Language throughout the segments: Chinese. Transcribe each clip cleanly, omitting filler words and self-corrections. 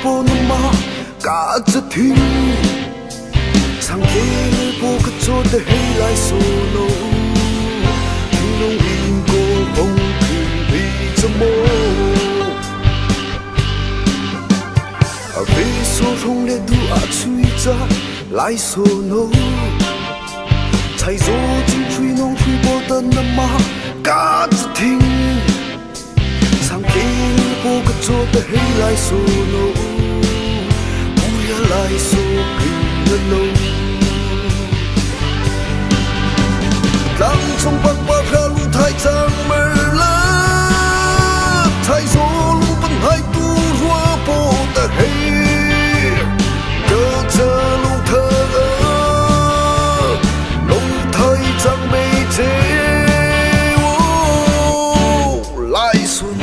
波那么嘎着听，长夜里波个做的黑来索诺，听侬因果风去比着梦，被所容的都吹着来索诺，才做进吹侬吹波的那么嘎着听。长夜里波个做的黑来索诺，不要来索给了侬。当从八卦飘路太长门了，才说路本海渡若波的黑，隔着路特路太长没结。来索诺。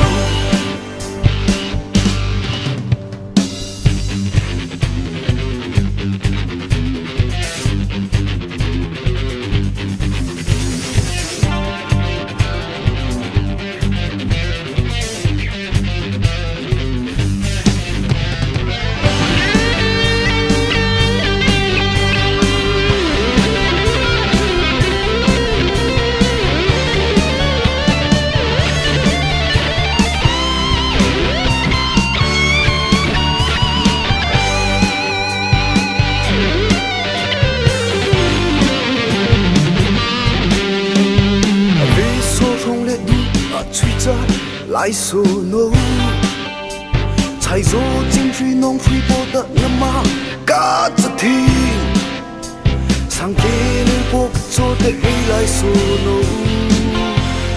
来索诺，才做进去弄吹波的那么嘎着听，长夜里波个做的黑来索诺，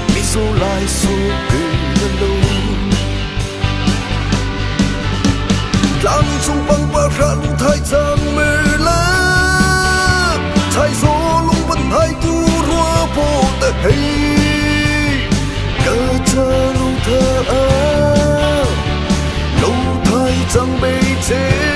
你说来索给了侬，当中帮把下路太长没了，才说龙本海渡若波的黑，隔着路的路太长没结。